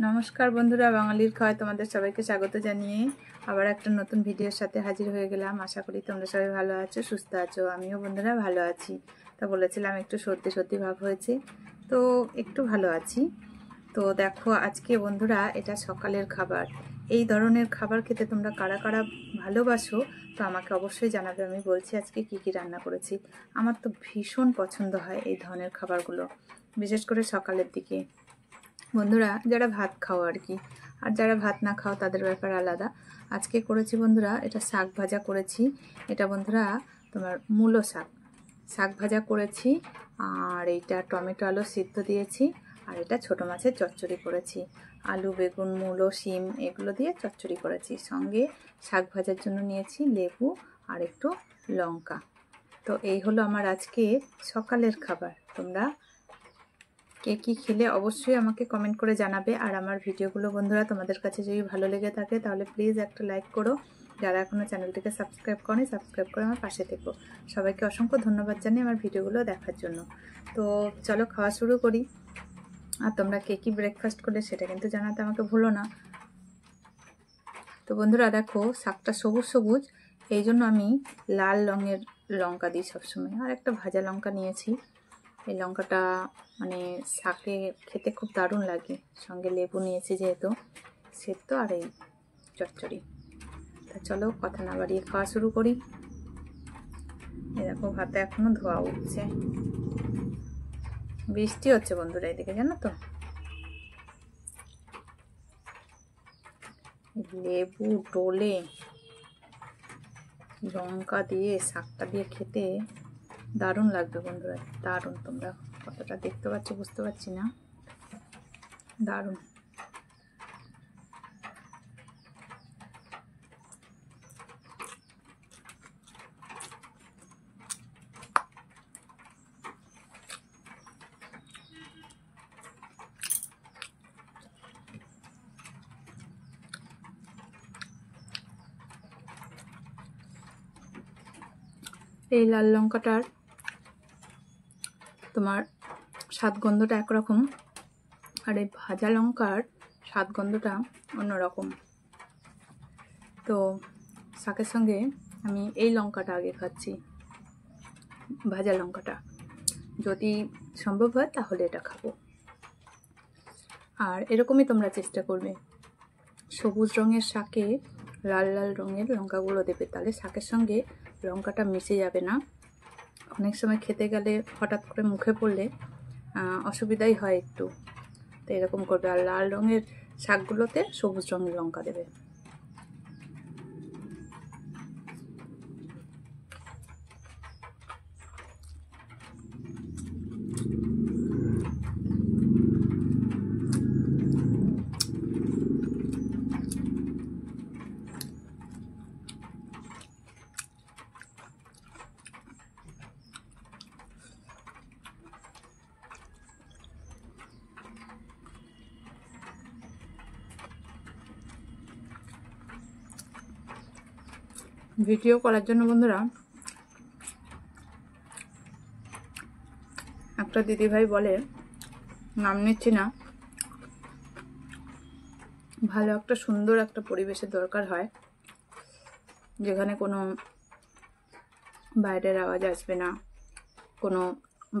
নমস্কার বন্ধুরা, বাঙালির খাওয়ায় তোমাদের সবাইকে স্বাগত জানিয়ে আবার একটা নতুন ভিডিওর সাথে হাজির হয়ে গেলাম। আশা করি তোমরা সবাই ভালো আছো, সুস্থ আছো। আমিও বন্ধুরা ভালো আছি। তা বলেছিলাম একটু সর্দি সর্দি ভাব হয়েছে, তো একটু ভালো আছি। তো দেখো আজকে বন্ধুরা এটা সকালের খাবার। এই ধরনের খাবার খেতে তোমরা কারা কারা ভালোবাসো তো আমাকে অবশ্যই জানাবে। আমি বলছি আজকে কি কি রান্না করেছি। আমার তো ভীষণ পছন্দ হয় এই ধরনের খাবারগুলো, বিশেষ করে সকালের দিকে। বন্ধুরা যারা ভাত খাও আর কি, আর যারা ভাত না খাও তাদের ব্যাপার আলাদা। আজকে করেছি বন্ধুরা এটা শাক ভাজা করেছি। এটা বন্ধুরা তোমার মূলো শাক, শাক ভাজা করেছি। আর এইটা টমেটো আলু সিদ্ধ দিয়েছি। আর এটা ছোটো মাছের চচ্চড়ি করেছি। আলু বেগুন মূলো শিম এগুলো দিয়ে চচ্চড়ি করেছি। সঙ্গে শাক ভাজার জন্য নিয়েছি লেবু আর একটু লঙ্কা। তো এই হলো আমার আজকে সকালের খাবার। তোমরা কে কী খেলে অবশ্যই আমাকে কমেন্ট করে জানাবে। আর আমার ভিডিওগুলো বন্ধুরা তোমাদের কাছে যদি ভালো লেগে থাকে তাহলে প্লিজ একটা লাইক করো। যারা এখনও চ্যানেলটিকে সাবস্ক্রাইব করো সাবস্ক্রাইব করে আমার পাশে থেকো। সবাইকে অসংখ্য ধন্যবাদ জানিয়ে আমার ভিডিওগুলো দেখার জন্য। তো চলো খাওয়া শুরু করি। আর তোমরা কে কী ব্রেকফাস্ট করলে সেটা কিন্তু জানাতে আমাকে ভুলো না। তো বন্ধুরা দেখো শাকটা সবুজ সবুজ, এই জন্য আমি লাল রঙের লঙ্কা দিই সবসময়। আর একটা ভাজা লঙ্কা নিয়েছি। এই লঙ্কাটা মানে শাকে খেতে খুব দারুণ লাগে। সঙ্গে লেবু নিয়েছি যেহেতু, সেদ্ধ আর এই চচ্চড়ি। তা চলো কথা না বাড়িয়ে খাওয়া শুরু করি। এই দেখো ভাতে এখনো ধোয়া উঠছে। বৃষ্টি হচ্ছে বন্ধুরা এদিকে, জানো তো। লেবু ডলে লঙ্কা দিয়ে শাকটা দিয়ে খেতে দারুণ লাগবে বন্ধুরা, দারুণ। তোমরা কতটা দেখতে পাচ্ছ বুঝতে পারছি না, দারুণ। এই লাল লঙ্কাটার তোমার স্বাদ গন্ধটা একরকম, আর এই ভাজা লঙ্কার স্বাদ গন্ধটা অন্যরকম। তো শাকের সঙ্গে আমি এই লঙ্কাটা আগে খাচ্ছি, ভাজা লঙ্কাটা। যদি সম্ভব হয় তাহলে এটা খাবো। আর এরকমই তোমরা চেষ্টা করবে, সবুজ রঙের শাকে লাল লাল রঙের লঙ্কাগুলো দেবে, তাহলে শাকের সঙ্গে লঙ্কাটা মিশে যাবে না। অনেক সময় খেতে গেলে হঠাৎ করে মুখে পড়লে অসুবিধাই হয় একটু। তো এরকম করবে। আর লাল রঙের শাকগুলোতে সবুজ রঙের লঙ্কা দেবে। ভিডিও করার জন্য বন্ধুরা একটা দিদিভাই বলে, নাম নিচ্ছি না, ভালো একটা সুন্দর একটা পরিবেশের দরকার হয়, যেখানে কোনো বাইরের আওয়াজ আসবে না, কোনো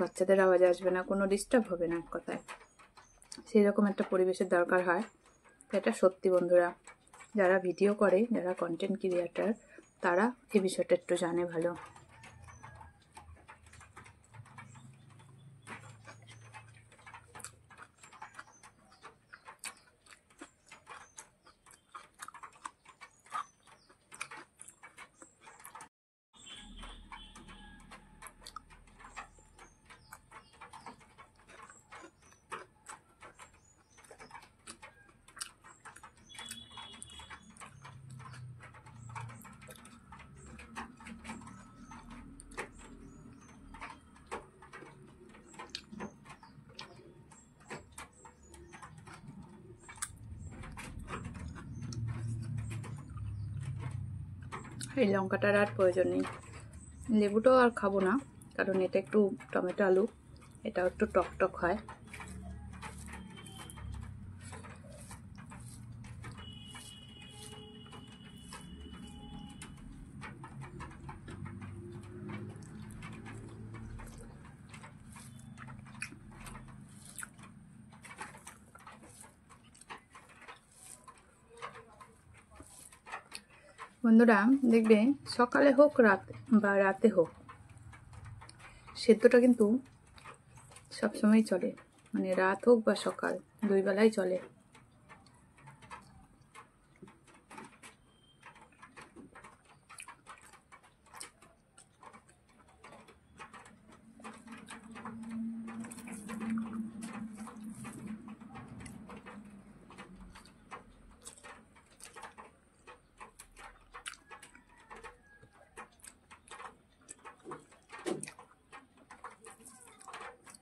বাচ্চাদের আওয়াজ আসবে না, কোনো ডিস্টার্ব হবে না, এক কথায় সেই রকম একটা পরিবেশের দরকার হয়। তো এটা সত্যি বন্ধুরা, যারা ভিডিও করে, যারা কন্টেন্ট ক্রিয়েটার, তারা এই বিষয়টা একটু জানে ভালো। এই লঙ্কাটার আর প্রয়োজন নেই, লেবুটাও আর খাবো না, কারণ এটা একটু টমেটো আলু, এটাও একটু টক টক হয়। বন্ধুরা দেখবে সকালে হোক রাতে হোক সেদ্ধটা কিন্তু সবসময় চলে, মানে রাত হোক বা সকাল, দুই বেলাই চলে।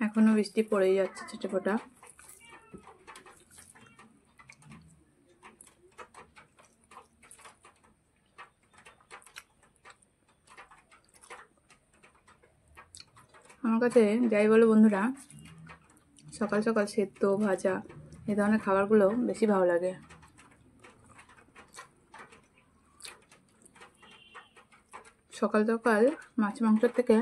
এখনো বৃষ্টি পড়েই যাচ্ছে ছিটেফোঁটা। আমার কাছে যাই বলো বন্ধুরা, সকাল সকাল সেদ্ধ ভাজা এই ধরনের খাবারগুলো বেশি ভালো লাগে। সকাল সকাল মাছ মাংসের থেকে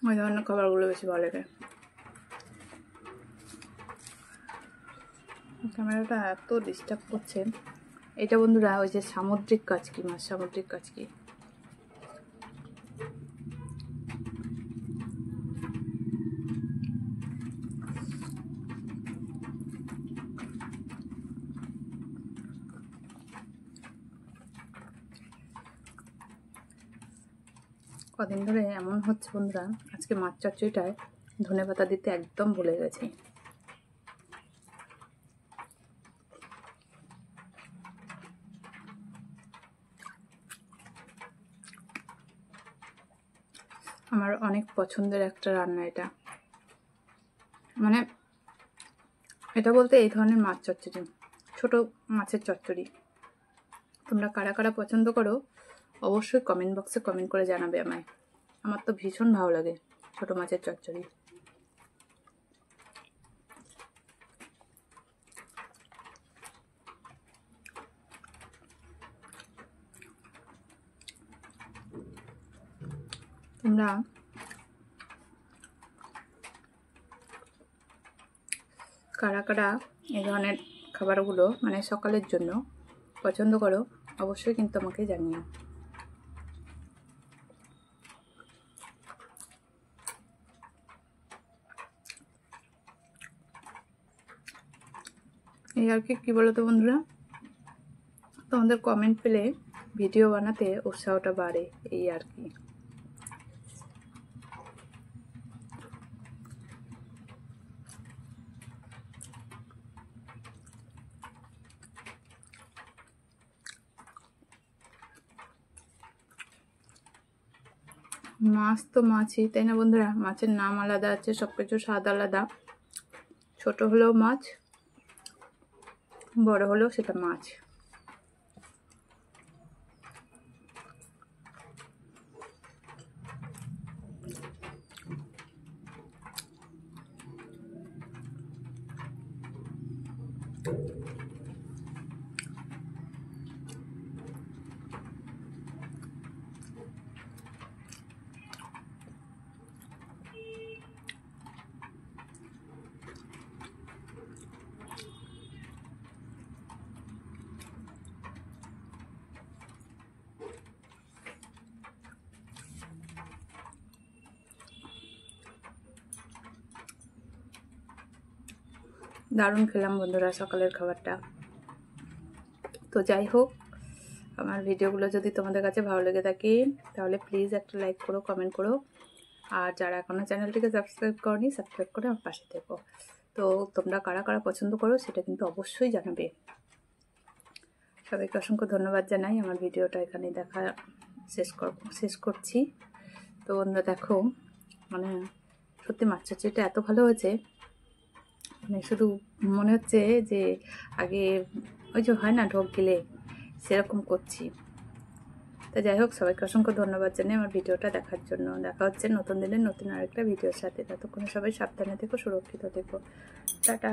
ওই ধরনের খাবারগুলো বেশি ভালো লাগে। ক্যামেরাটা এত ডিস্টার্ব করছে। এটা বন্ধুরা ওই যে সামুদ্রিক কাচকি মাছ, সামুদ্রিক কাচকি। কদিন ধরে এমন হচ্ছে বন্ধুরা, আজকে মাছ চচ্চড়িটায় ধনেপাতা দিতে একদম ভুলে গেছি। আমার অনেক পছন্দের একটা রান্না এটা, মানে এটা বলতে এই ধরনের মাছ চচ্চড়ি, ছোট মাছের চচ্চড়ি। তোমরা কারা কারা পছন্দ করো অবশ্যই কমেন্ট বক্সে কমেন্ট করে জানাবে আমায়। আমার তো ভীষণ ভালো লাগে ছোট মাছের চচ্চড়ি। তোমরা কারা কারা এই ধরনের খাবারগুলো মানে সকালের জন্য পছন্দ করো অবশ্যই কিন্তু আমাকে জানিও। এই আর কি বলো তো বন্ধুরা, তোমাদের কমেন্ট পেলে ভিডিও বানাতে উৎসাহটা বাড়ে, এই আর কি। মাছ তো মাছই, তাই না বন্ধুরা? মাছের নাম আলাদা আছে, সব কিছু স্বাদ আলাদা। ছোট হলেও মাছ, বড় হলেও সেটা মাছ। দারুণ খেলাম বন্ধুরা সকালের খাবারটা। তো যাই হোক, আমার ভিডিওগুলো যদি তোমাদের কাছে ভালো লেগে থাকে তাহলে প্লিজ একটা লাইক করো, কমেন্ট করো। আর যারা এখনও চ্যানেলটিকে সাবস্ক্রাইব করনি, সাবস্ক্রাইব করে আমার পাশে থেকো। তো তোমরা কারা কারা পছন্দ করো সেটা কিন্তু অবশ্যই জানাবে। সবাইকে অসংখ্য ধন্যবাদ জানাই। আমার ভিডিওটা এখানে দেখা শেষ করছি। তো বন্ধুরা দেখো, মানে সত্যি মাছ চচ্চড়িটা এত ভালো হয়েছে, মানে শুধু মনে হচ্ছে যে আগে ওই যে হয় না ঢোক গেলে, সেরকম করছি। তো যাই হোক, সবাইকে অসংখ্য ধন্যবাদ জানাই আমার ভিডিওটা দেখার জন্য। দেখা হচ্ছে নতুন দিনের নতুন আরেকটা ভিডিওর সাথে। ততক্ষণে সবাই সাবধানে থেকো, সুরক্ষিত থেকো। টাটা।